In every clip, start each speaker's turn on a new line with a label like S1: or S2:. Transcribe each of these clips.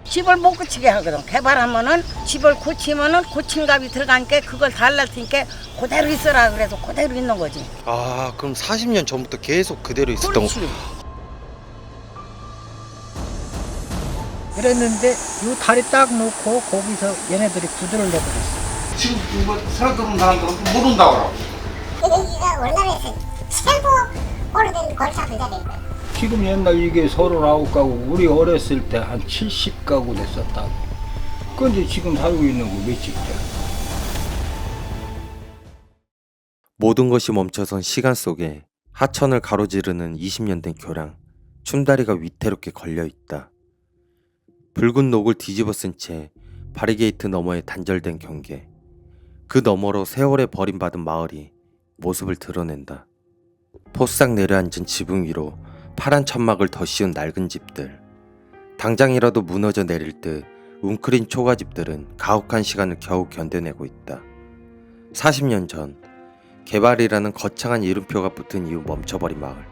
S1: 집을 못 고치게 하거든. 개발하면은 집을 고치면은 고친 값이 들어가니까 그걸 달랄 테니까 그대로 있어라 그래서 그대로 있는 거지.
S2: 아, 그럼 40년 전부터 계속 그대로 있었던 거.
S1: 그렇지.
S3: 그랬는데 요 다리 딱 놓고 거기서 얘네들이 구두를 내버렸어.
S4: 지금 이거 새로 들어온 사람들은 모른다 그러고.
S5: 여기가 월남에서 최고 오래된 골차부자 된 거예요.
S3: 지금 옛날 이게 39가구, 우리 어렸을 때 한 70가구 됐었다. 근데 지금 살고 있는 거 몇집이야?
S2: 모든 것이 멈춰선 시간 속에 하천을 가로지르는 20년 된 교량, 춤다리가 위태롭게 걸려있다. 붉은 녹을 뒤집어 쓴 채 바리게이트 너머에 단절된 경계, 그 너머로 세월에 버림받은 마을이 모습을 드러낸다. 포싹 내려앉은 지붕 위로 파란 천막을 더 씌운 낡은 집들, 당장이라도 무너져 내릴 듯 웅크린 초가집들은 가혹한 시간을 겨우 견뎌내고 있다. 40년 전 개발이라는 거창한 이름표가 붙은 이후 멈춰버린 마을.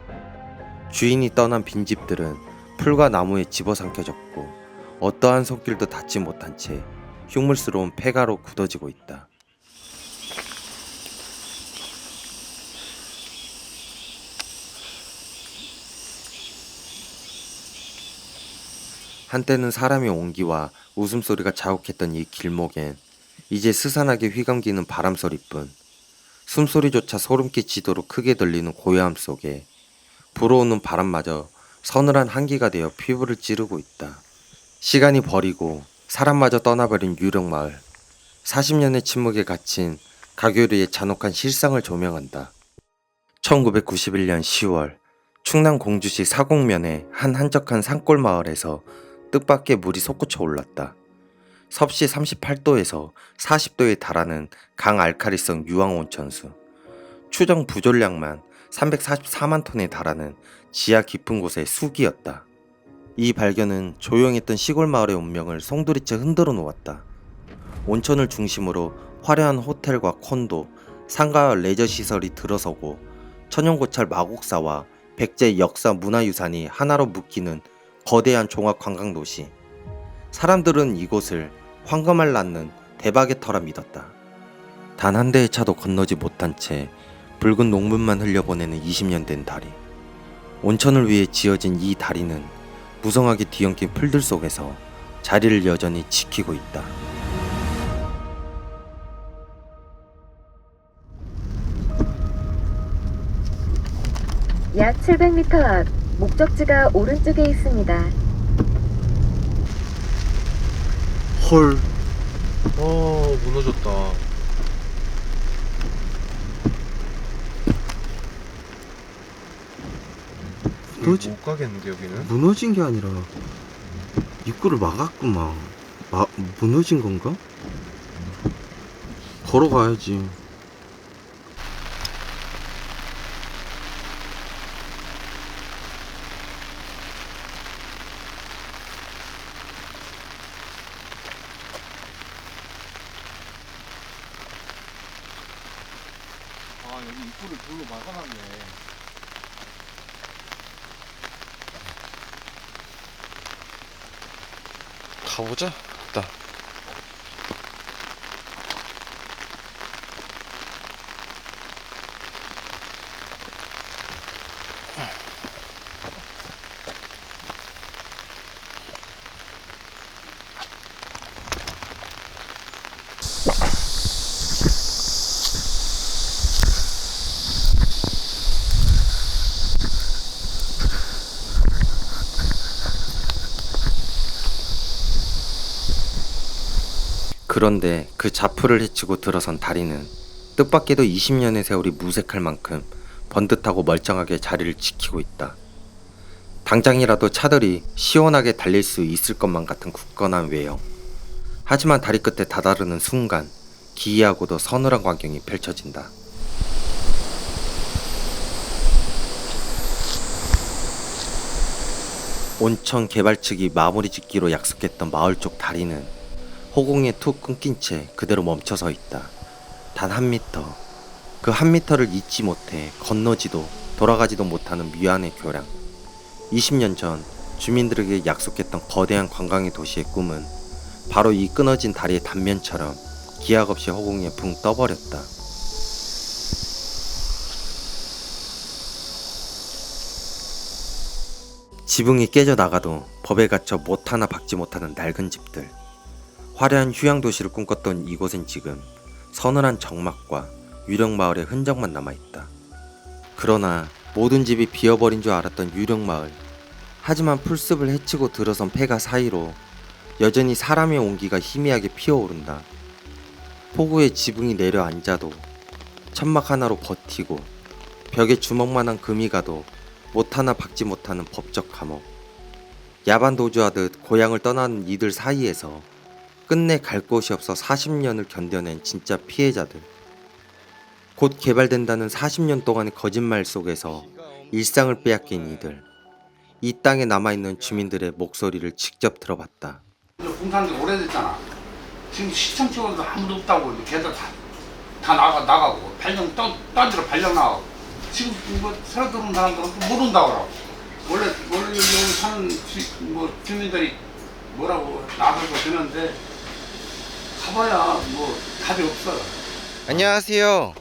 S2: 주인이 떠난 빈집들은 풀과 나무에 집어삼켜졌고 어떠한 손길도 닿지 못한 채 흉물스러운 폐가로 굳어지고 있다. 한때는 사람의 온기와 웃음소리가 자욱했던 이 길목엔 이제 스산하게 휘감기는 바람소리뿐, 숨소리조차 소름 끼치도록 크게 들리는 고요함 속에 불어오는 바람마저 서늘한 한기가 되어 피부를 찌르고 있다. 시간이 버리고 사람마저 떠나버린 유령마을. 40년의 침묵에 갇힌 가교리의 잔혹한 실상을 조명한다. 1991년 10월 충남 공주시 사곡면의 한 한적한 산골 마을에서 뜻밖의 물이 솟구쳐 올랐다. 섭씨 38도에서 40도에 달하는 강알칼리성 유황온천수. 추정 부존량만 344만 톤에 달하는 지하 깊은 곳의 수기였다. 이 발견은 조용했던 시골 마을의 운명을 송두리째 흔들어 놓았다. 온천을 중심으로 화려한 호텔과 콘도, 상가와 레저시설이 들어서고 천연고찰 마곡사와 백제 역사 문화유산이 하나로 묶이는 거대한 종합관광도시. 사람들은 이곳을 황금알 낳는 대박의 터라 믿었다. 단 한 대의 차도 건너지 못한 채 붉은 녹물만 흘려보내는 20년 된 다리. 온천을 위해 지어진 이 다리는 무성하게 뒤엉킨 풀들 속에서 자리를 여전히 지키고 있다.
S6: 약 700m 앞 목적지가 오른쪽에 있습니다.
S2: 헐. 무너졌다.
S7: 못 가겠는데 여기는?
S2: 무너진 게 아니라 입구를 막았구만. 무너진 건가? 걸어가야지.
S7: 아 여기 입구를 돌로 막아놨네. 가보자. 일단.
S2: 그런데 그 자풀을 헤치고 들어선 다리는 뜻밖에도 20년의 세월이 무색할 만큼 번듯하고 멀쩡하게 자리를 지키고 있다. 당장이라도 차들이 시원하게 달릴 수 있을 것만 같은 굳건한 외형. 하지만 다리 끝에 다다르는 순간 기이하고도 서늘한 광경이 펼쳐진다. 온천 개발 측이 마무리 짓기로 약속했던 마을 쪽 다리는 허공에 툭 끊긴 채 그대로 멈춰서 있다. 단 한 미터. 그 한 미터를 잊지 못해 건너지도 돌아가지도 못하는 미안의 교량. 20년 전 주민들에게 약속했던 거대한 관광의 도시의 꿈은 바로 이 끊어진 다리의 단면처럼 기약 없이 허공에 붕 떠버렸다. 지붕이 깨져 나가도 법에 갇혀 못 하나 박지 못하는 낡은 집들. 화려한 휴양 도시를 꿈꿨던 이곳엔 지금 서늘한 적막과 유령마을의 흔적만 남아있다. 그러나 모든 집이 비어버린 줄 알았던 유령마을. 하지만 풀숲을 헤치고 들어선 폐가 사이로 여전히 사람의 온기가 희미하게 피어오른다. 폭우에 지붕이 내려앉아도 천막 하나로 버티고 벽에 주먹만한 금이 가도 못 하나 박지 못하는 법적 감옥. 야반 도주하듯 고향을 떠나는 이들 사이에서 끝내 갈 곳이 없어 40년을 견뎌낸 진짜 피해자들. 곧 개발된다는 40년 동안의 거짓말 속에서 일상을 빼앗긴 이들. 이 땅에 남아있는 주민들의 목소리를 직접 들어봤다.
S4: 공사한 지 오래됐잖아. 지금 시청 쪽으로도 아무도 없다고. 걔들 다 나가고 딴지로 발령 나가고. 지금 뭐 새로 들어온 사람들은 또 못 온다고 그러고. 원래 여기 사는 주민들이 뭐라고 나서고 드는데 가봐야 뭐 답이 없어요.
S7: 안녕하세요.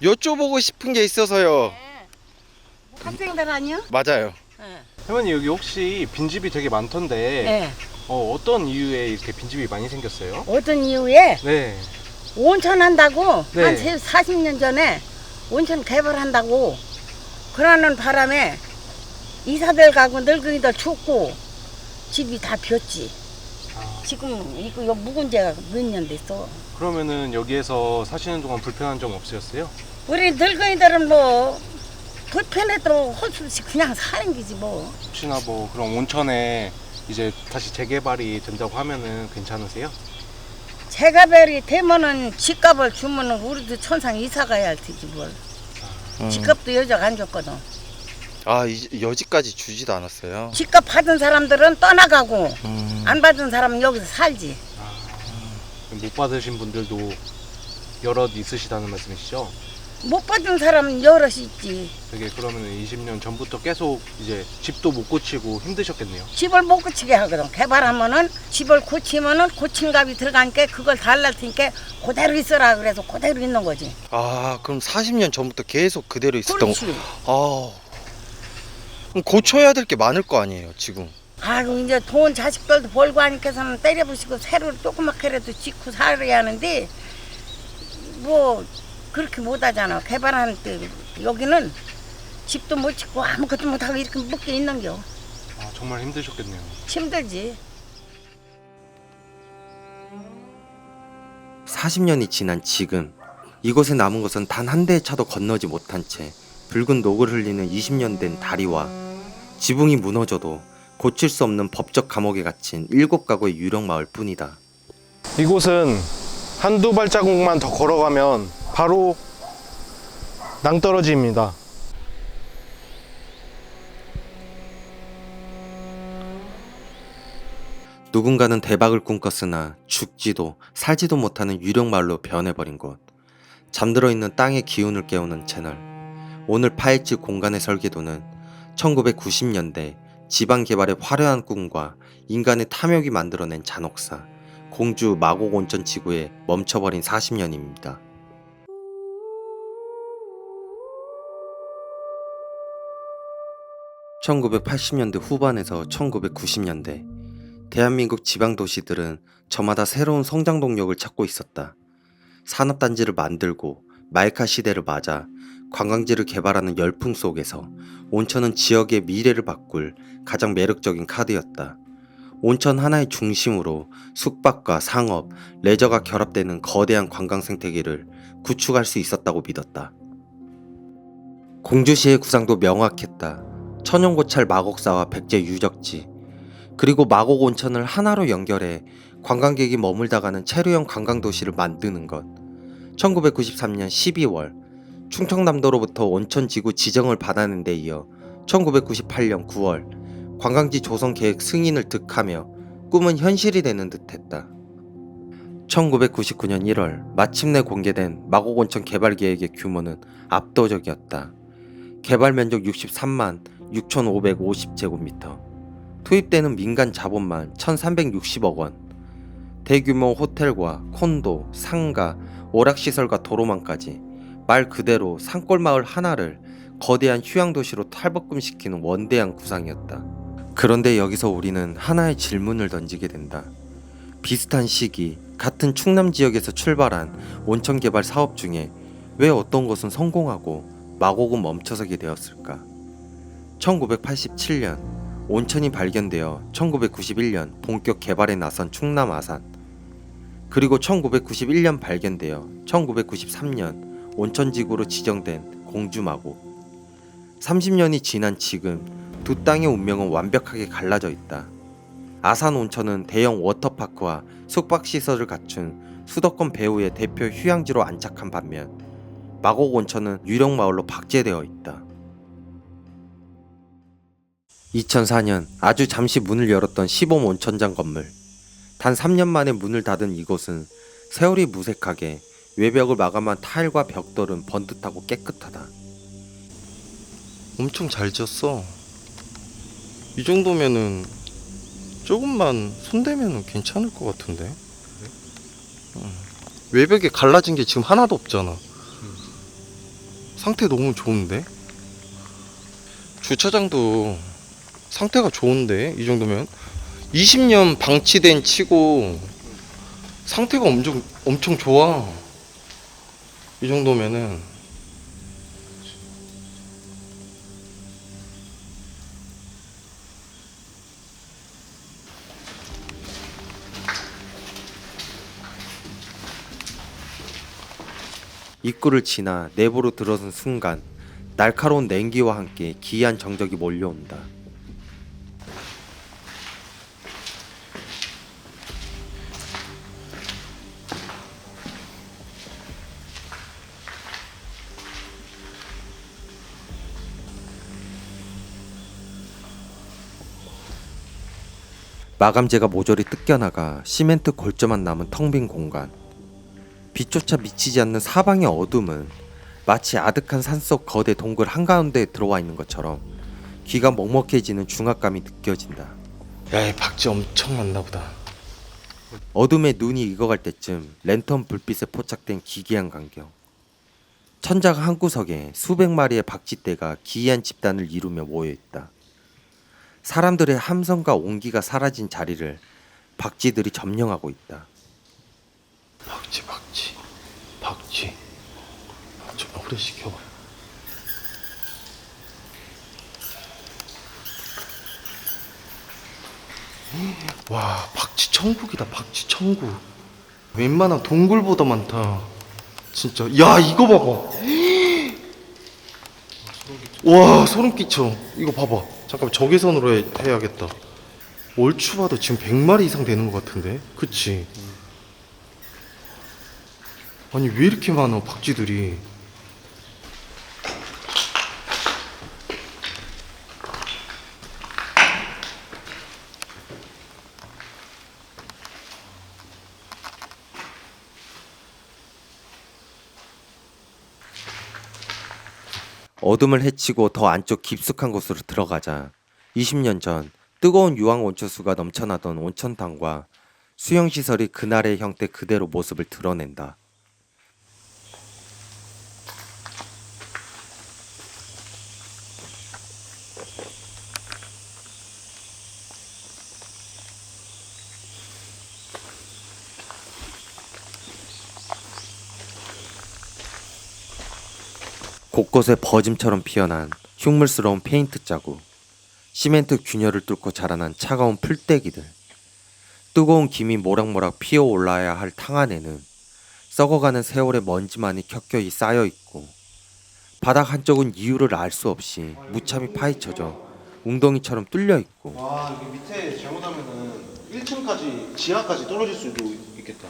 S7: 여쭤보고 싶은 게 있어서요.
S1: 학생들 아니요?
S7: 맞아요.
S1: 네.
S7: 할머니 여기 혹시 빈집이 되게 많던데
S1: 네.
S7: 어떤 이유에 이렇게 빈집이 많이 생겼어요?
S1: 어떤 이유에
S7: 네.
S1: 온천 한다고
S7: 네.
S1: 한 40년 전에 온천 개발한다고 그러는 바람에 이사들 가고 늙은이들 죽고 집이 다 비었지. 지금 이거 묵은 지가 몇 년 됐어.
S7: 그러면은 여기에서 사시는 동안 불편한 점 없으셨어요?
S1: 우리 늙은이들은 뭐 불편해도 할 수 없이 그냥 사는 거지 뭐.
S7: 혹시나 뭐 그런 온천에 이제 다시 재개발이 된다고 하면은 괜찮으세요?
S1: 재가별이 되면은 집값을 주면은 우리도 천상 이사 가야 할 테지 뭘. 집값도 여자가 안 줬거든.
S7: 아 여지까지 주지도 않았어요?
S1: 집값 받은 사람들은 떠나가고 안 받은 사람은 여기서 살지.
S7: 못 받으신 분들도 여럿 있으시다는 말씀이시죠?
S1: 못 받은 사람은 여럿이 있지.
S7: 되게 그러면 20년 전부터 계속 이제 집도 못 고치고 힘드셨겠네요.
S1: 집을 못 고치게 하거든. 개발하면은 집을 고치면은 고친 값이 들어가니까 그걸 달랄 테니까 그대로 있어라 그래서 그대로 있는 거지.
S7: 아 그럼 40년 전부터 계속 그대로 있었던
S1: 그렇지.
S7: 아 그럼 고쳐야 될 게 많을 거 아니에요 지금.
S1: 아이고 이제 돈 자식들도 벌고 하니까서는 때려부시고 새로 조그맣게라도 짓고 살아야 하는데 뭐 그렇게 못하잖아. 개발하는 때 여기는 집도 못 짓고 아무것도 못하고 이렇게 묶여 있는겨.
S7: 아 정말 힘드셨겠네요.
S1: 힘들지.
S2: 40년이 지난 지금 이곳에 남은 것은 단 한 대의 차도 건너지 못한 채 붉은 녹을 흘리는 20년 된 다리와 지붕이 무너져도 고칠 수 없는 법적 감옥에 갇힌 7가구의 유령마을 뿐이다.
S8: 이곳은 한두 발자국만 더 걸어가면 바로 낭떠러지입니다.
S2: 누군가는 대박을 꿈꿨으나 죽지도 살지도 못하는 유령마을로 변해버린 곳. 잠들어 있는 땅의 기운을 깨우는 채널. 오늘 파헤칠 공간의 설계도는 1990년대 지방개발의 화려한 꿈과 인간의 탐욕이 만들어낸 잔혹사, 공주 마곡 온천 지구에 멈춰버린 40년입니다. (1980년대) 후반에서 1990년대 대한민국 지방도시들은 저마다 새로운 성장 동력을 찾고 있었다. 산업단지를 만들고 마이카 시대를 맞아 관광지를 개발하는 열풍 속에서 온천은 지역의 미래를 바꿀 가장 매력적인 카드였다. 온천 하나의 중심으로 숙박과 상업, 레저가 결합되는 거대한 관광 생태계를 구축할 수 있었다고 믿었다. 공주시의 구상도 명확했다. 천연고찰 마곡사와 백제 유적지, 그리고 마곡 온천을 하나로 연결해 관광객이 머물다 가는 체류형 관광도시를 만드는 것. 1993년 12월 충청남도로부터 온천지구 지정을 받아낸 데 이어 1998년 9월 관광지 조성 계획 승인을 득하며 꿈은 현실이 되는 듯했다. 1999년 1월 마침내 공개된 마곡온천 개발 계획의 규모는 압도적이었다. 개발 면적 63만 6,550제곱미터, 투입되는 민간 자본만 1,360억 원, 대규모 호텔과 콘도, 상가, 오락시설과 도로망까지 말 그대로 산골마을 하나를 거대한 휴양도시로 탈바꿈시키는 원대한 구상이었다. 그런데 여기서 우리는 하나의 질문을 던지게 된다. 비슷한 시기 같은 충남 지역에서 출발한 온천 개발 사업 중에 왜 어떤 것은 성공하고 마곡은 멈춰서게 되었을까? 1987년 온천이 발견되어 1991년 본격 개발에 나선 충남 아산, 그리고 1991년 발견되어 1993년 온천지구로 지정된 공주 마곡. 30년이 지난 지금 두 땅의 운명은 완벽하게 갈라져 있다. 아산 온천은 대형 워터파크와 숙박시설을 갖춘 수도권 배후의 대표 휴양지로 안착한 반면 마곡 온천은 유령마을로 박제되어 있다. 2004년 아주 잠시 문을 열었던 시범 온천장 건물. 단 3년 만에 문을 닫은 이곳은 세월이 무색하게 외벽을 마감한 타일과 벽돌은 번듯하고 깨끗하다. 엄청 잘 지었어. 이 정도면은 조금만 손대면은 괜찮을 것 같은데. 외벽에 갈라진 게 지금 하나도 없잖아. 상태 너무 좋은데? 주차장도 상태가 좋은데, 이 정도면 20년 방치된 치고 상태가 엄청 좋아. 이 정도면은. 입구를 지나 내부로 들어선 순간 날카로운 냉기와 함께 기이한 정적이 몰려온다. 마감재가 모조리 뜯겨나가 시멘트 골조만 남은 텅 빈 공간. 빛조차 미치지 않는 사방의 어둠은 마치 아득한 산속 거대 동굴 한가운데에 들어와 있는 것처럼 귀가 먹먹해지는 중압감이 느껴진다. 야, 이 박쥐 엄청 많나 보다. 어둠에 눈이 익어갈 때쯤 랜턴 불빛에 포착된 기괴한 광경. 천장 한구석에 수백 마리의 박쥐떼가 기이한 집단을 이루며 모여있다. 사람들의 함성과 온기가 사라진 자리를 박쥐들이 점령하고 있다. 박쥐 좀 오래 시켜봐. 와, 박쥐 천국이다. 박쥐 천국. 웬만한 동굴보다 많다 진짜. 야, 이거 봐봐. 와, 소름 끼쳐. 이거 봐봐. 잠깐만, 적외선으로 해야겠다. 얼추 봐도 지금 100마리 이상 되는 것 같은데? 그치? 아니, 왜 이렇게 많아 박쥐들이. 어둠을 헤치고 더 안쪽 깊숙한 곳으로 들어가자 20년 전 뜨거운 유황 온천수가 넘쳐나던 온천탕과 수영시설이 그날의 형태 그대로 모습을 드러낸다. 곳곳에 버짐처럼 피어난 흉물스러운 페인트 자국, 시멘트 균열을 뚫고 자라난 차가운 풀떼기들, 뜨거운 김이 모락모락 피어올라야 할 탕 안에는 썩어가는 세월의 먼지만이 켜켜이 쌓여있고 바닥 한쪽은 이유를 알 수 없이 무참히 파헤쳐져 웅덩이처럼 뚫려있고.
S8: 와, 여기 밑에 잘못하면은 1층까지 지하까지 떨어질 수도 있겠다.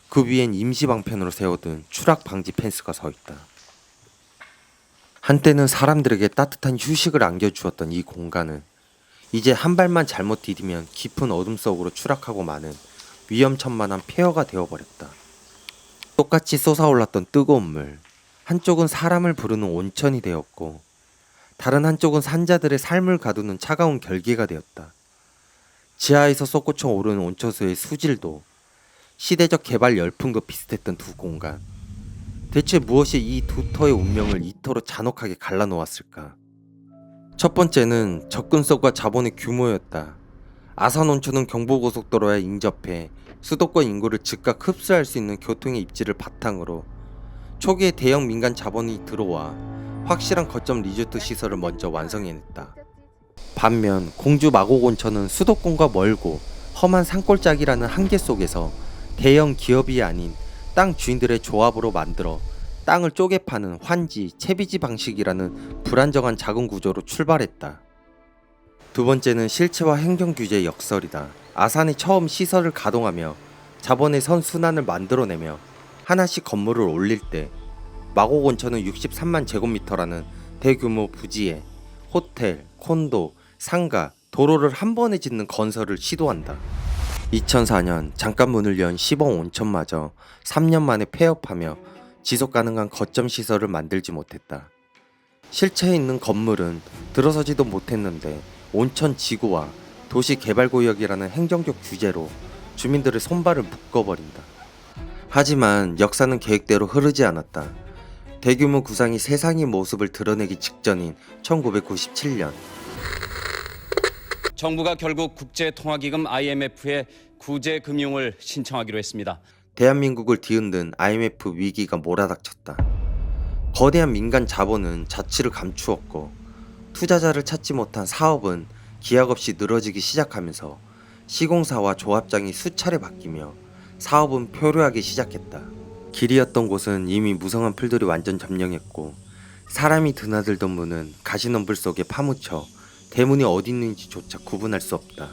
S2: 그 위엔 임시방편으로 세워둔 추락 방지 펜스가 서있다. 한때는 사람들에게 따뜻한 휴식을 안겨주었던 이 공간은 이제 한 발만 잘못 디디면 깊은 어둠 속으로 추락하고 마는 위험천만한 폐허가 되어버렸다. 똑같이 솟아올랐던 뜨거운 물, 한쪽은 사람을 부르는 온천이 되었고 다른 한쪽은 산자들의 삶을 가두는 차가운 결계가 되었다. 지하에서 솟구쳐 오르는 온천수의 수질도 시대적 개발 열풍도 비슷했던 두 공간. 대체 무엇이 이 두 터의 운명을 이토록 잔혹하게 갈라놓았을까? 첫 번째는 접근성과 자본의 규모였다. 아산온천은 경부고속도로에 인접해 수도권 인구를 즉각 흡수할 수 있는 교통의 입지를 바탕으로 초기에 대형 민간 자본이 들어와 확실한 거점 리조트 시설을 먼저 완성해냈다. 반면 공주 마곡온천은 수도권과 멀고 험한 산골짜기라는 한계 속에서 대형 기업이 아닌 땅 주인들의 조합으로 만들어 땅을 쪼개 파는 환지, 채비지 방식이라는 불안정한 자금 구조로 출발했다. 두 번째는 실체와 행정 규제의 역설이다. 아산이 처음 시설을 가동하며 자본의 선순환을 만들어내며 하나씩 건물을 올릴 때 마곡온천은 63만 제곱미터라는 대규모 부지에 호텔, 콘도, 상가, 도로를 한 번에 짓는 건설을 시도한다. 2004년 잠깐 문을 연 시범 온천마저 3년 만에 폐업하며 지속 가능한 거점 시설을 만들지 못했다. 실체에 있는 건물은 들어서지도 못했는데 온천 지구와 도시 개발구역이라는 행정적 규제로 주민들의 손발을 묶어버린다. 하지만 역사는 계획대로 흐르지 않았다. 대규모 구상이 세상의 모습을 드러내기 직전인 1997년
S9: 정부가 결국 국제통화기금 IMF에 구제 금융을 신청하기로 했습니다.
S2: 대한민국을 뒤흔든 IMF 위기가 몰아닥쳤다. 거대한 민간 자본은 자취를 감추었고 투자자를 찾지 못한 사업은 기약 없이 늘어지기 시작하면서 시공사와 조합장이 수차례 바뀌며 사업은 표류하기 시작했다. 길이었던 곳은 이미 무성한 풀들이 완전 점령했고 사람이 드나들던 문은 가시넘불 속에 파묻혀 대문이 어디 있는지조차 구분할 수 없다.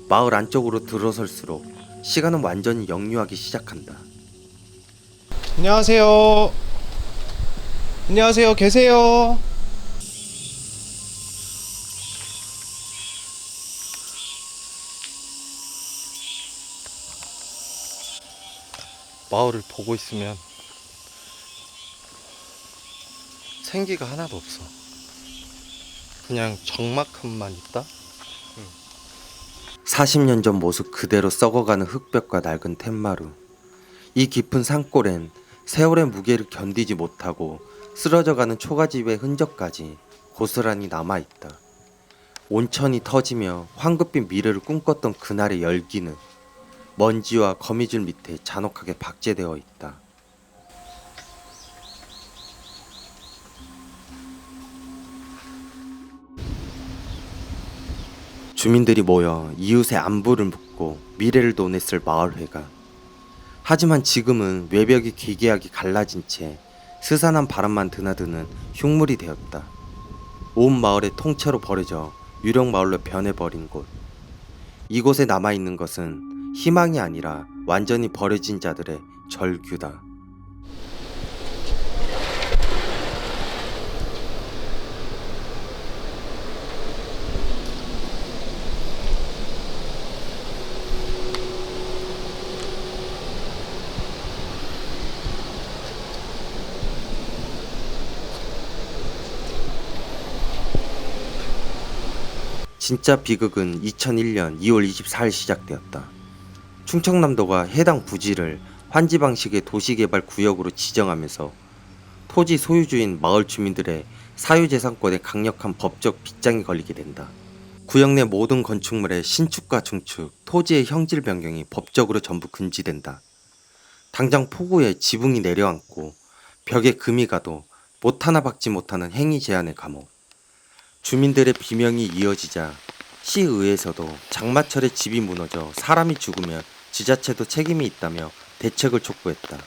S2: 마을 안쪽으로 들어설수록 시간은 완전히 역류하기 시작한다.
S8: 안녕하세요. 안녕하세요. 계세요. 마을을 보고 있으면 생기가 하나도 없어. 그냥 적막함만 있다.
S2: 40년 전 모습 그대로 썩어가는 흙벽과 낡은 툇마루. 이 깊은 산골엔 세월의 무게를 견디지 못하고 쓰러져가는 초가집의 흔적까지 고스란히 남아있다. 온천이 터지며 황급빛 미래를 꿈꿨던 그날의 열기는 먼지와 거미줄 밑에 잔혹하게 박제되어 있다. 주민들이 모여 이웃의 안부를 묻고 미래를 논했을 마을회관. 하지만 지금은 외벽이 기괴하게 갈라진 채 스산한 바람만 드나드는 흉물이 되었다. 온 마을에 통째로 버려져 유령마을로 변해버린 곳. 이곳에 남아있는 것은 희망이 아니라 완전히 버려진 자들의 절규다. 진짜 비극은 2001년 2월 24일 시작되었다. 충청남도가 해당 부지를 환지 방식의 도시개발 구역으로 지정하면서 토지 소유주인 마을 주민들의 사유재산권에 강력한 법적 빗장이 걸리게 된다. 구역 내 모든 건축물의 신축과 중축, 토지의 형질 변경이 법적으로 전부 금지된다. 당장 폭우에 지붕이 내려앉고 벽에 금이 가도 못 하나 박지 못하는 행위 제한의 감옥. 주민들의 비명이 이어지자 시의회에서도 장마철에 집이 무너져 사람이 죽으면 지자체도 책임이 있다며 대책을 촉구했다.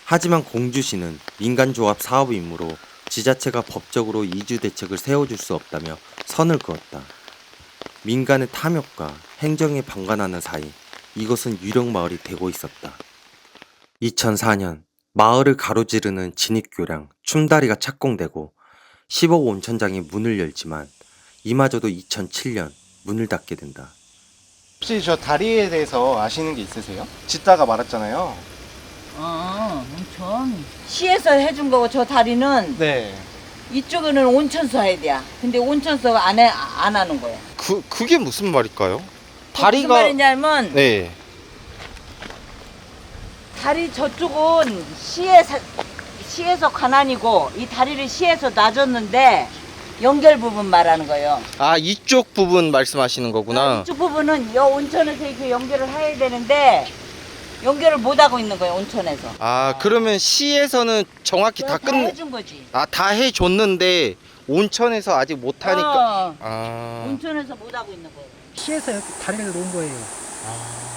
S2: 하지만 공주시는 민간조합 사업이므로 지자체가 법적으로 이주 대책을 세워줄 수 없다며 선을 그었다. 민간의 탐욕과 행정에 방관하는 사이 이것은 유령마을이 되고 있었다. 2004년 마을을 가로지르는 진입교량 춤다리가 착공되고 10억 온천장이 문을 열지만 이마저도 2007년 문을 닫게 된다.
S8: 혹시 저 다리에 대해서 아시는 게 있으세요? 짓다가 말았잖아요.
S1: 온천. 시에서 해준 거고 저 다리는
S7: 네.
S1: 이쪽에는 온천서 해야 돼. 근데 온천서 안 하는 거야.
S2: 그게 무슨 말일까요?
S1: 무슨 말이냐면
S2: 네.
S1: 다리 저쪽은 시에서 관할이고 이 다리를 시에서 놔줬는데 연결 부분 말하는 거예요.
S2: 아, 이쪽 부분 말씀하시는 거구나.
S1: 이쪽 부분은 여 온천에서 이렇게 연결을 해야 되는데 연결을 못 하고 있는 거예요, 온천에서.
S2: 아, 그러면 시에서는 정확히 다
S1: 해준 거지.
S2: 다 해줬는데 온천에서 아직 못 하니까.
S1: 어, 온천에서 못 하고 있는 거예요.
S10: 시에서 이렇게 다리를 놓은 거예요.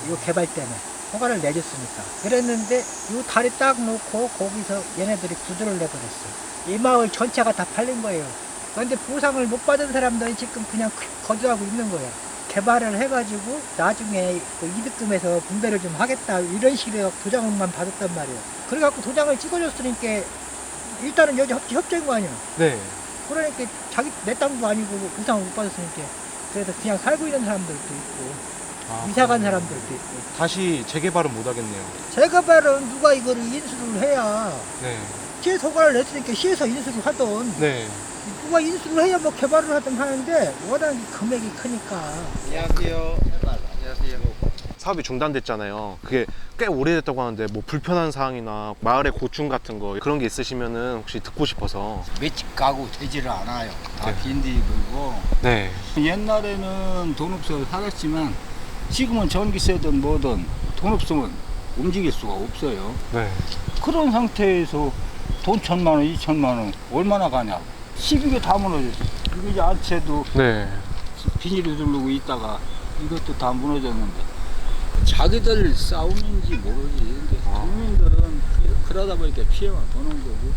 S10: 이거 개발 때문에 허가를 내줬으니까. 그랬는데 이 다리 딱 놓고 거기서 얘네들이 구조를 내버렸어. 이 마을 전체가 다 팔린 거예요. 그런데 보상을 못 받은 사람들이 지금 그냥 거주하고 있는 거야. 개발을 해가지고 나중에 그 이득금에서 분배를 좀 하겠다 이런 식으로 도장만 받았단 말이에요. 그래갖고 도장을 찍어줬으니까 일단은 여기 협조인 거 아니야.
S7: 네.
S10: 그러니까 자기 내 땅도 아니고 보상을 못 받았으니까 그래서 그냥 살고 있는 사람들도 있고 이사 간 사람들도 있고.
S7: 다시 재개발은 못 하겠네요.
S10: 재개발은 누가 이거를 인수를 해야
S7: 네.
S10: 시에서 허가를 냈으니까 시에서 인수를 하던
S7: 네.
S10: 누가 인수를 해야 뭐 개발을 하든 하는데 워낙 금액이 크니까.
S2: 안녕하세요. 안녕하세요.
S7: 사업이 중단됐잖아요. 그게 꽤 오래됐다고 하는데 뭐 불편한 사항이나 마을의 고충 같은 거 그런 게 있으시면은 혹시 듣고 싶어서.
S3: 맷집 가구 되지를 않아요. 다 빈디들고.
S7: 네.
S3: 옛날에는 돈 없어서 살았지만 지금은 전기세든 뭐든 돈 없으면 움직일 수가 없어요.
S7: 네.
S3: 그런 상태에서 돈 1,000만 원, 2,000만 원 얼마나 가냐. 12개 다 무너졌어. 이거 이제 아채도
S7: 네.
S3: 비닐을 두르고 있다가 이것도 다 무너졌는데 자기들 싸움인지 모르지. 근데 국민들은 그러다 보니까 피해만 보는 거고.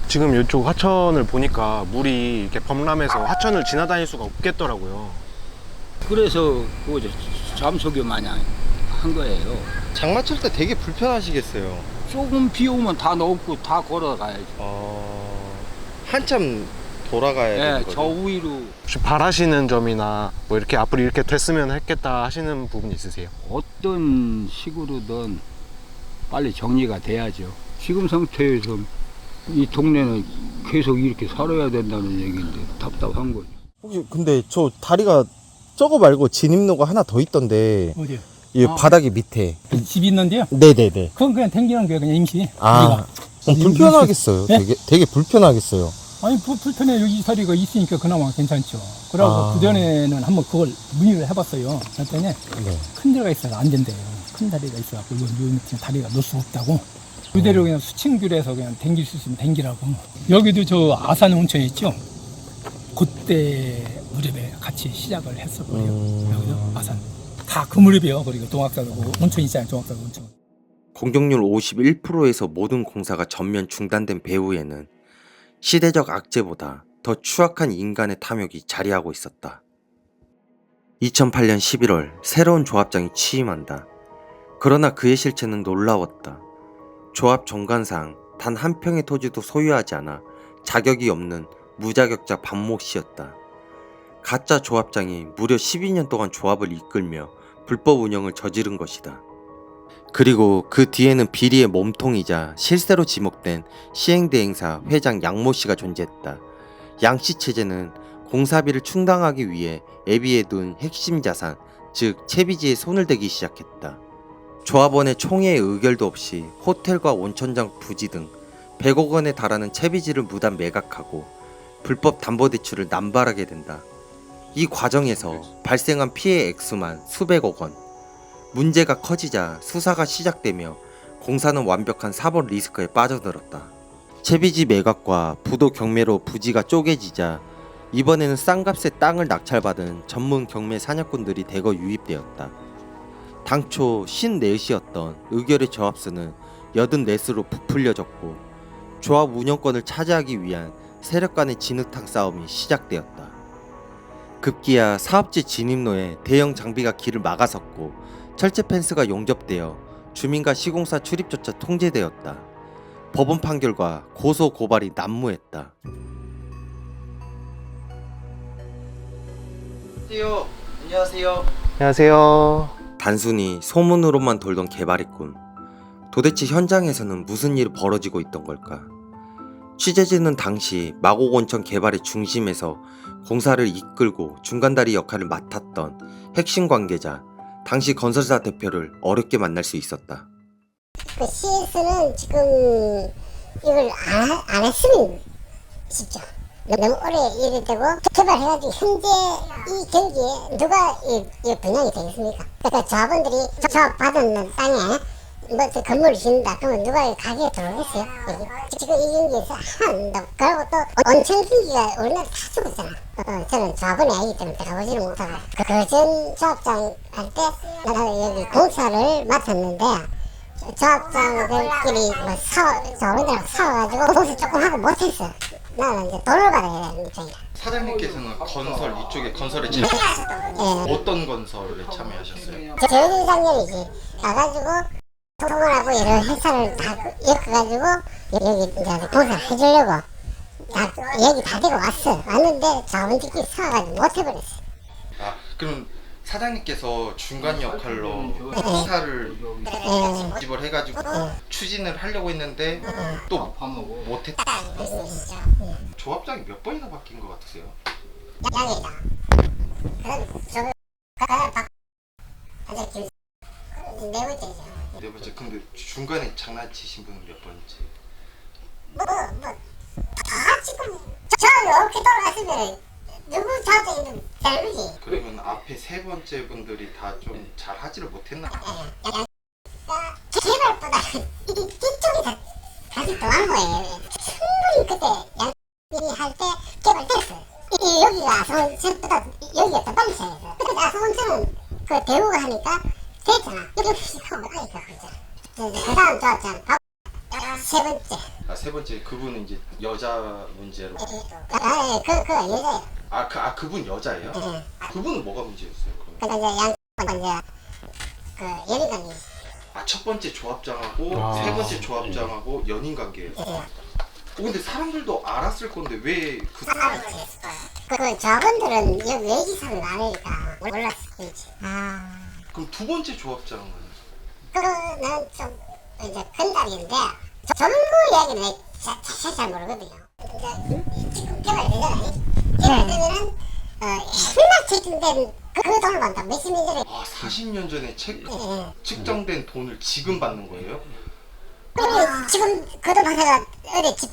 S7: 지금 이쪽 하천을 보니까 물이 이렇게 범람해서 하천을 지나다닐 수가 없겠더라고요.
S3: 그래서 그 잠수교 마냥 한 거예요.
S2: 장마철 때 되게 불편하시겠어요.
S3: 조금 비 오면 다 넣고 다 걸어가야지.
S2: 한참 돌아가야 되는 거죠.
S3: 저 위로.
S7: 혹시 바라시는 점이나 뭐 이렇게 앞으로 이렇게 됐으면 했겠다 하시는 부분 있으세요?
S3: 어떤 식으로든 빨리 정리가 돼야죠. 지금 상태에서 이 동네는 계속 이렇게 살아야 된다는 얘기인데 답답한 거죠.
S8: 혹시 근데 저 다리가 저거 말고 진입로가 하나 더 있던데
S10: 어디요?
S8: 이 바닥이 밑에.
S10: 집 있는데요?
S8: 네네네.
S10: 그건 그냥 댕기는 거예요, 그냥 임시.
S8: 불편하겠어요.
S10: 네?
S8: 되게 불편하겠어요.
S10: 아니 불편해. 여기 사리가 있으니까 그나마 괜찮죠. 그러고 그전에는 한번 그걸 문의를 해봤어요. 그랬더니 큰 데가 있어서 안 된대요. 큰 다리가 있어갖고 이건 요 밑에 다리가 놓을 수 없다고. 그대로 그냥 수층귤에서 그냥 댕길 수 있으면 댕기라고. 여기도 저 아산 온천 있죠? 그때 무렵에 같이 시작을 했었거든요. 여기도 아산. 다 그 무렵이에요. 그리고 동학사고 온천 있잖아요. 동학사고 온천.
S2: 공격률 51%에서 모든 공사가 전면 중단된 배후에는 시대적 악재보다 더 추악한 인간의 탐욕이 자리하고 있었다. 2008년 11월 새로운 조합장이 취임한다. 그러나 그의 실체는 놀라웠다. 조합 정관상 단 한 평의 토지도 소유하지 않아 자격이 없는 무자격자 반모 씨였다. 가짜 조합장이 무려 12년 동안 조합을 이끌며 불법 운영을 저지른 것이다. 그리고 그 뒤에는 비리의 몸통이자 실세로 지목된 시행대행사 회장 양모 씨가 존재했다. 양 씨 체제는 공사비를 충당하기 위해 애비해둔 핵심 자산, 즉 채비지에 손을 대기 시작했다. 조합원의 총회의 의결도 없이 호텔과 온천장 부지 등 100억 원에 달하는 채비지를 무단 매각하고 불법 담보대출을 남발하게 된다. 이 과정에서 발생한 피해 액수만 수백억 원. 문제가 커지자 수사가 시작되며 공사는 완벽한 사법 리스크에 빠져들었다. 채비지 매각과 부도 경매로 부지가 쪼개지자 이번에는 싼값에 땅을 낙찰받은 전문 경매 사냥꾼들이 대거 유입되었다. 당초 54시였던 의결의 조합수는 84수로 부풀려졌고 조합 운영권을 차지하기 위한 세력 간의 진흙탕 싸움이 시작되었다. 급기야 사업지 진입로에 대형 장비가 길을 막아섰고 철제 펜스가 용접되어 주민과 시공사 출입조차 통제되었다. 법원 판결과 고소 고발이 난무했다. 안녕하세요.
S7: 안녕하세요.
S2: 단순히 소문으로만 돌던 개발의 꿈. 도대체 현장에서는 무슨 일이 벌어지고 있던 걸까? 취재진은 당시 마곡온천 개발의 중심에서 공사를 이끌고 중간다리 역할을 맡았던 핵심 관계자, 당시 건설사 대표를 어렵게 만날 수 있었다.
S5: 그 CS는 지금 이걸 안 했으면 쉽죠. 너무 오래 일이 되고 개발해가지고 현재 이 경기에 누가 이 분양이 되겠습니까? 그러니까 자본들이 조합받은 땅에 뭐 건물을 짓는다 그러면 누가 가게에 들어오겠어요? 지금 이 경기에서 하나 안 한다고. 그리고 또 온천 경기가 우리나라 다 죽었잖아. 저는 조합원이 아니기 때문에 들어가지를 못하고 그전 조합장 할 때 나는 여기 공사를 맡았는데 조합장들끼리 뭐 조합원들하고 싸워가지고 공사 조금 하고 못했어. 나는 이제 돈을 받아야 되는 입장이야.
S2: 사장님께서는 건설 이쪽에 건설에 참여 어떤 건설에 참여하셨어요?
S5: 저희 작년이지 가가지고 통화하고 이런 회사를 다 엮어가지고 여기 이제 공사를 해주려고 다 얘기 다 되고 왔는데 자본들끼리 싸워가지고 못해버렸어.
S2: 아, 그럼 사장님께서 중간 역할로 회사를 집을 해가지고 추진을 하려고 했는데 또 못했다. 조합장이 몇 번이나 바뀐 것 같으세요?
S5: 양이다. 네 번째죠.
S2: 네 번째. 근데 중간에 장난치신 분은 몇 번이지?
S5: 다 지금 저 이렇게 돌아갔으면 누구 자도 잘르지.
S2: 그러면 앞에 세 번째 분들이 다 좀 잘 하지를 못했나?
S5: 개발보다 이쪽이 다 다시 더한 거예요. 충분히 그때 양이 할 때 개발됐어. 여기가 아성원천보다 여기가 더 빨리 시작했어. 근데 아성원천은 그 대우가 하니까 됐잖아. 여기 하고 하니까 그랬잖아. 그 다음 좋았잖아. 세 번째.
S2: 아, 세 번째 그분은 이제 여자 문제로.
S5: 그 여자예요.
S2: 그분 여자예요? 그분은 뭐가 문제였어요?
S5: 그러니까 이제 양 그 연인 관계.
S2: 첫 번째 조합장하고 세 번째 조합장하고 연인 관계예요. 근데 사람들도 알았을 건데 왜 그
S5: 그 자본들은 여기 외지선을 나누니까 몰랐을 거지.
S2: 그럼 두 번째 조합장은?
S5: 그거는 좀 이제 건달인데 전부 이야기는 자세히 잘 모르거든요. 지금 개발되잖아요. 개발되면은 핵만 책정된 그 돈을 받는다. 몇십 년 전에.
S2: 40년 전에 측정된 돈을 지금 받는 거예요?
S5: 지금 그 돈 받아가 어디 집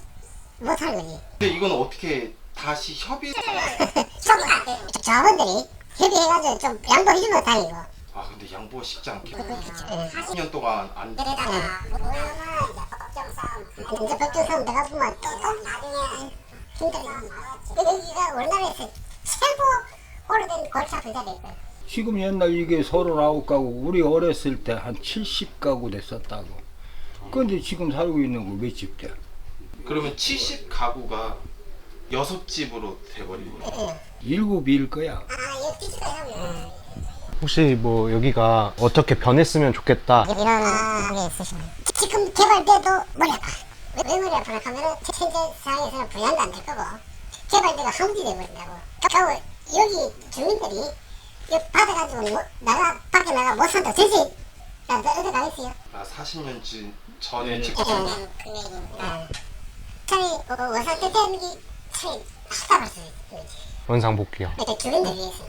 S5: 못하는 거지.
S2: 근데 이건 어떻게 다시 협의?
S5: 자본들이 협의해가지고 좀 양보해주면 다행이고.
S2: 근데 양보 쉽지 않겠네. 40년 동안 안.
S5: 이제 법정 싸움 내가 보면 또 나중에 힘들어. 여기가 우리나라에서 최고 오래된 골차 부자일 거야.
S3: 지금 옛날 이게 39가구, 우리 어렸을 때 한 70가구 됐었다고. 근데 지금 살고 있는 거 몇 집 돼?
S2: 그러면 70가구가 6집으로 돼버린 거예요?
S3: 7일 거야.
S7: 혹시 뭐 여기가 어떻게 변했으면 좋겠다.
S5: 이런 게 있으시면 지금 개발돼도 머리 아파. 왜 머리 아프나 하면은 현재 상황에서는 분양도 안 될 거고 개발돼가 황지돼 버린다고. 그리고 여기 주민들이 여기 받아가지고 밖에 나가 못 산다. 전세 어디 가겠어요?
S2: 40년 전에
S5: 차라리 원상 때 되는 게 차라리 답답할 수 있지.
S7: 원상복귀요.
S5: 주민들 위해서.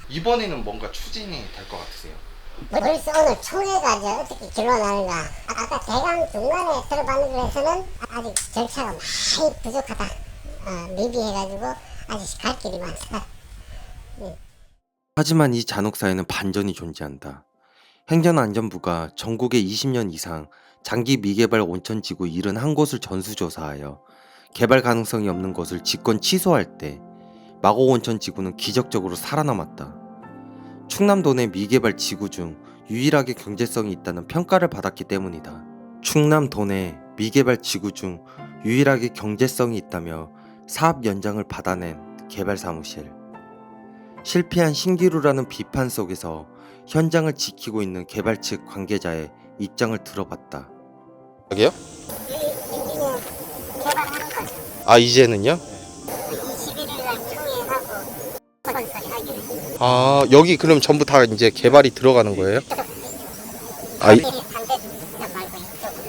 S2: 이번에는 뭔가 추진이 될 것 같으세요?
S5: 글쎄 오늘 총회가 이제 어떻게 결론나는가. 아까 대강 중간에 들어봤는 거에서는 아직 절차가 많이 부족하다. 미비해가지고 아직 갈 길이 많다.
S2: 하지만 이 잔혹사에는 반전이 존재한다. 행정안전부가 전국에 20년 이상 장기 미개발 온천지구 71곳을 전수조사하여 개발 가능성이 없는 것을 직권 취소할 때 마곡온천지구는 기적적으로 살아남았다. 충남도 내 미개발 지구 중 유일하게 경제성이 있다는 평가를 받았기 때문이다. 충남도 내 미개발 지구 중 유일하게 경제성이 있다며 사업 연장을 받아낸 개발사무실. 실패한 신기루라는 비판 속에서 현장을 지키고 있는 개발 측 관계자의 입장을 들어봤다. 여기요? 이제는요?
S5: 21일날 총회하고
S2: 여기 그럼 전부 다 이제 개발이 들어가는 거예요?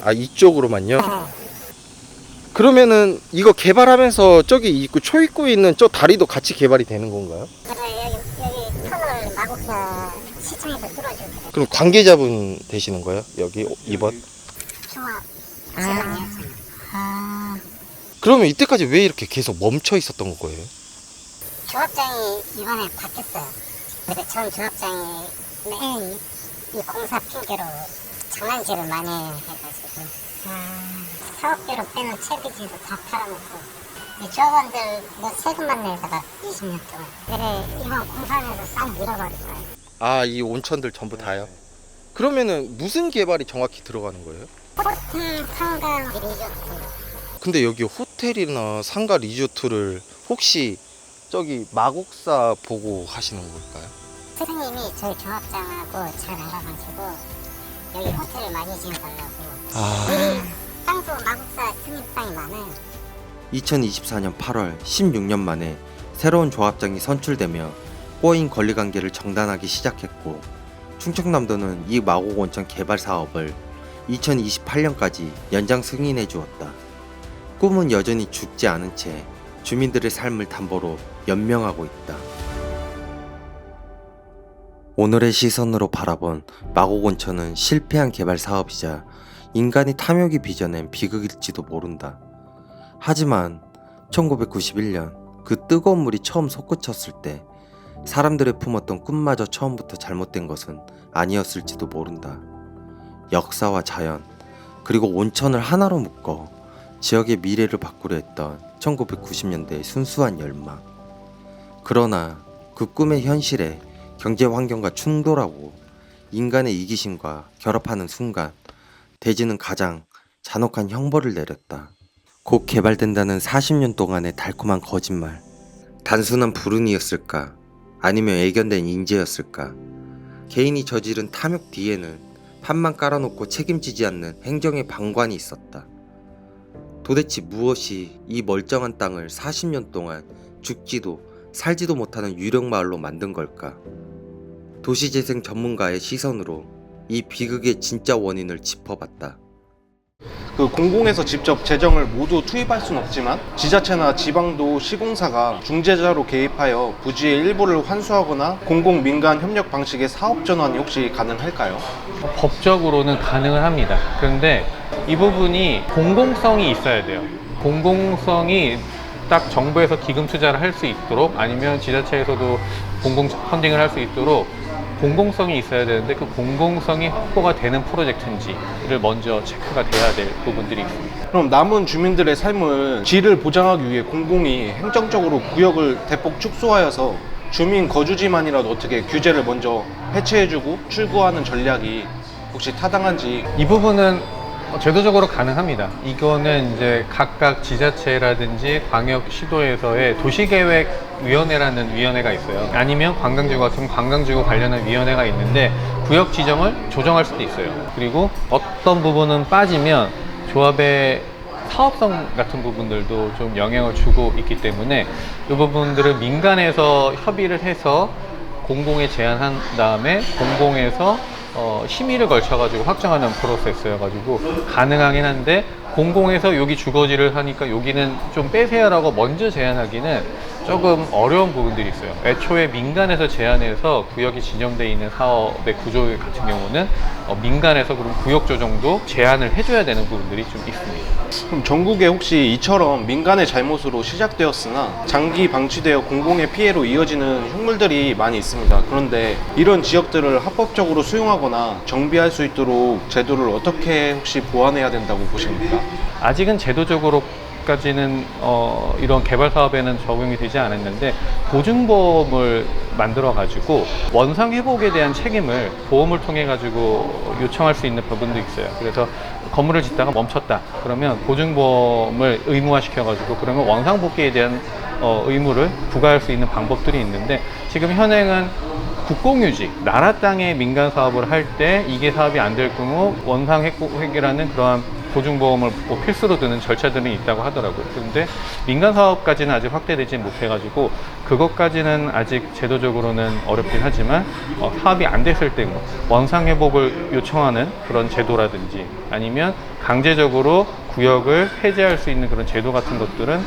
S11: 아, 이쪽으로만요? 그러면은 이거 개발하면서 저기 입구 초입구에 있는 저 다리도 같이 개발이 되는 건가요?
S5: 여기 터널 마곡사 시청에서 뚫어줄 때
S11: 그럼 관계자분 되시는 거예요? 여기 2번?
S5: 종합 지원이었잖아.
S11: 그러면 이때까지 왜 이렇게 계속 멈춰 있었던 거예요?
S5: 조합장이 이번에 바뀌었어요. 근데 전 조합장이 매일 이 공사 핑계로 장난질을 많이 해가지고 사업비로 빼는 채비지도 다 팔아먹고 이 조합원들 뭐 세금만 내다가 20년 동안 그래 이번 공사하면서 싹 밀어버릴 거예요.
S11: 아, 이 온천들 전부 다요? 그러면은 무슨 개발이 정확히 들어가는 거예요?
S5: 호텔, 상가, 리조트.
S11: 근데 여기 호텔이나 상가 리조트를 혹시 저기 마곡사 보고 하시는 걸까요?
S5: 선생님이 저희 조합장하고 잘 알아가지고 여기 호텔을 많이 지어달라고. 땅도 마곡사 승인 땅이 많아요.
S2: 2024년 8월 16년 만에 새로운 조합장이 선출되며 꼬인 권리관계를 정단하기 시작했고, 충청남도는 이 마곡온천 개발 사업을 2028년까지 연장 승인해 주었다. 꿈은 여전히 죽지 않은 채 주민들의 삶을 담보로 연명하고 있다. 오늘의 시선으로 바라본 마곡온천은 실패한 개발 사업이자 인간이 탐욕이 빚어낸 비극일지도 모른다. 하지만 1991년 그 뜨거운 물이 처음 솟구쳤을 때 사람들의 품었던 꿈마저 처음부터 잘못된 것은 아니었을지도 모른다. 역사와 자연, 그리고 온천을 하나로 묶어 지역의 미래를 바꾸려 했던 1990년대의 순수한 열망. 그러나 그 꿈의 현실에 경제 환경과 충돌하고 인간의 이기심과 결합하는 순간 대지는 가장 잔혹한 형벌을 내렸다. 곧 개발된다는 40년 동안의 달콤한 거짓말. 단순한 불운이었을까? 아니면 애견된 인재였을까? 개인이 저지른 탐욕 뒤에는 판만 깔아놓고 책임지지 않는 행정의 방관이 있었다. 도대체 무엇이 이 멀쩡한 땅을 40년 동안 죽지도 살지도 못하는 유령마을로 만든 걸까? 도시재생 전문가의 시선으로 이 비극의 진짜 원인을 짚어봤다.
S7: 그 공공에서 직접 재정을 모두 투입할 수는 없지만 지자체나 지방도 시공사가 중재자로 개입하여 부지의 일부를 환수하거나 공공 민간 협력 방식의 사업 전환이 혹시 가능할까요?
S12: 법적으로는 가능을 합니다. 그런데 이 부분이 공공성이 있어야 돼요. 공공성이 딱 정부에서 기금 투자를 할 수 있도록, 아니면 지자체에서도 공공 펀딩을 할 수 있도록 공공성이 있어야 되는데, 그 공공성이 확보가 되는 프로젝트인지를 먼저 체크가 돼야 될 부분들이 있습니다.
S7: 그럼 남은 주민들의 삶을 질을 보장하기 위해 공공이 행정적으로 구역을 대폭 축소하여서 주민 거주지만이라도 어떻게 규제를 먼저 해체해주고 출구하는 전략이 혹시 타당한지.
S12: 이 부분은 제도적으로 가능합니다. 이거는 이제 각각 지자체라든지 광역시도에서의 도시계획위원회라는 위원회가 있어요. 아니면 관광지구 같은 관광지구 관련한 위원회가 있는데 구역 지정을 조정할 수도 있어요. 그리고 어떤 부분은 빠지면 조합의 사업성 같은 부분들도 좀 영향을 주고 있기 때문에 이 부분들을 민간에서 협의를 해서 공공에 제안한 다음에 공공에서 심의를 걸쳐가지고 확정하는 프로세스여가지고 가능하긴 한데, 공공에서 여기 주거지를 하니까 여기는 좀 빼세요라고 먼저 제안하기는 조금 어려운 부분들이 있어요. 애초에 민간에서 제안해서 구역이 지정되어 있는 사업의 구조 같은 경우는 민간에서 그럼 구역 조정도 제안을 해줘야 되는 부분들이 좀 있습니다.
S7: 그럼 전국에 혹시 이처럼 민간의 잘못으로 시작되었으나 장기 방치되어 공공의 피해로 이어지는 흉물들이 많이 있습니다. 그런데 이런 지역들을 합법적으로 수용하거나 정비할 수 있도록 제도를 어떻게 혹시 보완해야 된다고 보십니까?
S12: 아직은 제도적으로까지는 이런 개발 사업에는 적용이 되지 않았는데, 보증보험을 만들어 가지고 원상 회복에 대한 책임을 보험을 통해 가지고 요청할 수 있는 부분도 있어요. 그래서 건물을 짓다가 멈췄다 그러면 보증보험을 의무화 시켜 가지고 그러면 원상 복귀에 대한 의무를 부과할 수 있는 방법들이 있는데, 지금 현행은 국공유지, 나라 땅에 민간 사업을 할 때 이게 사업이 안 될 경우 원상 회계라는 그러한 보증보험을 뭐 필수로 드는 절차들이 있다고 하더라고요. 그런데 민간 사업까지는 아직 확대되지 못해가지고 그것까지는 아직 제도적으로는 어렵긴 하지만 사업이 안 됐을 때 원상회복을 요청하는 그런 제도라든지 아니면 강제적으로 구역을 폐지할 수 있는 그런 제도 같은 것들은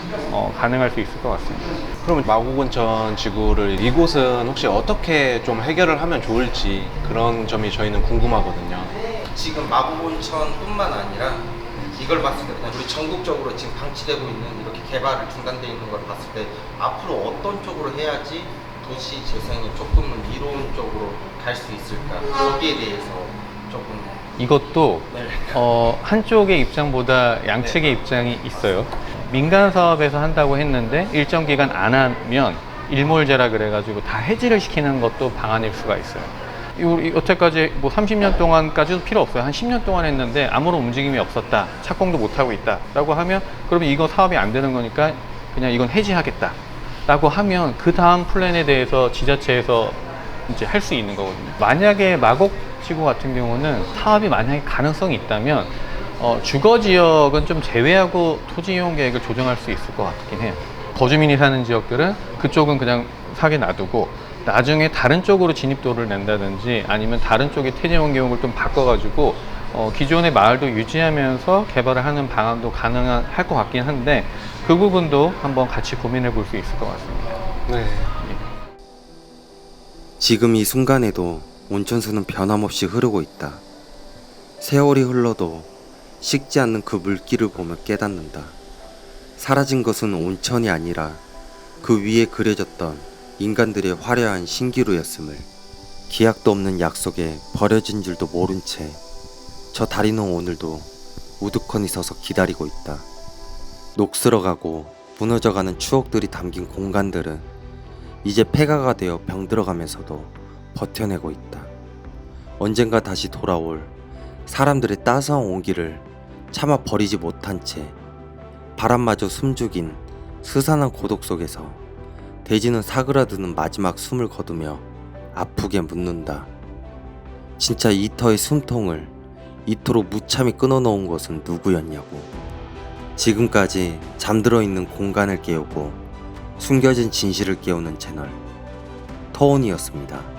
S12: 가능할 수 있을 것 같습니다.
S7: 그러면 마곡온천 지구를 이곳은 혹시 어떻게 좀 해결을 하면 좋을지 그런 점이 저희는 궁금하거든요.
S2: 지금 마곡온천뿐만 아니라 이걸 봤을 때 그냥 우리 전국적으로 지금 방치되고 있는 이렇게 개발을 중단되어 있는 걸 봤을 때 앞으로 어떤 쪽으로 해야지 도시 재생이 조금은 이론적으로 갈 수 있을까? 거기에 대해서 조금
S12: 이것도 한쪽의 입장보다 양측의 입장이 있어요. 민간 사업에서 한다고 했는데 일정 기간 안 하면 일몰제라 그래가지고 다 해지를 시키는 것도 방안일 수가 있어요. 여태까지 뭐 30년 동안까지도 필요 없어요. 한 10년 동안 했는데 아무런 움직임이 없었다. 착공도 못하고 있다. 라고 하면 그러면 이거 사업이 안 되는 거니까 그냥 이건 해지하겠다. 라고 하면 그 다음 플랜에 대해서 지자체에서 이제 할 수 있는 거거든요. 만약에 마곡지구 같은 경우는 사업이 만약에 가능성이 있다면 주거 지역은 좀 제외하고 토지 이용 계획을 조정할 수 있을 것 같긴 해요. 거주민이 사는 지역들은 그쪽은 그냥 사게 놔두고 나중에 다른 쪽으로 진입도를 낸다든지 아니면 다른 쪽에 태지원 계획을 좀 바꿔가지고 기존의 마을도 유지하면서 개발을 하는 방안도 가능할 것 같긴 한데 그 부분도 한번 같이 고민해 볼 수 있을 것 같습니다.
S7: 네.
S2: 지금 이 순간에도 온천수는 변함없이 흐르고 있다. 세월이 흘러도 식지 않는 그 물길을 보며 깨닫는다. 사라진 것은 온천이 아니라 그 위에 그려졌던 인간들의 화려한 신기루였음을, 기약도 없는 약속에 버려진 줄도 모른 채 저 다리는 오늘도 우두커니 서서 기다리고 있다. 녹슬어가고 무너져가는 추억들이 담긴 공간들은 이제 폐가가 되어 병들어가면서도 버텨내고 있다. 언젠가 다시 돌아올 사람들의 따스한 온기를 참아 버리지 못한 채 바람마저 숨죽인 스산한 고독 속에서 대지는 사그라드는 마지막 숨을 거두며 아프게 묻는다. 진짜 이터의 숨통을 이토록 무참히 끊어놓은 것은 누구였냐고. 지금까지 잠들어 있는 공간을 깨우고 숨겨진 진실을 깨우는 채널 터온이었습니다.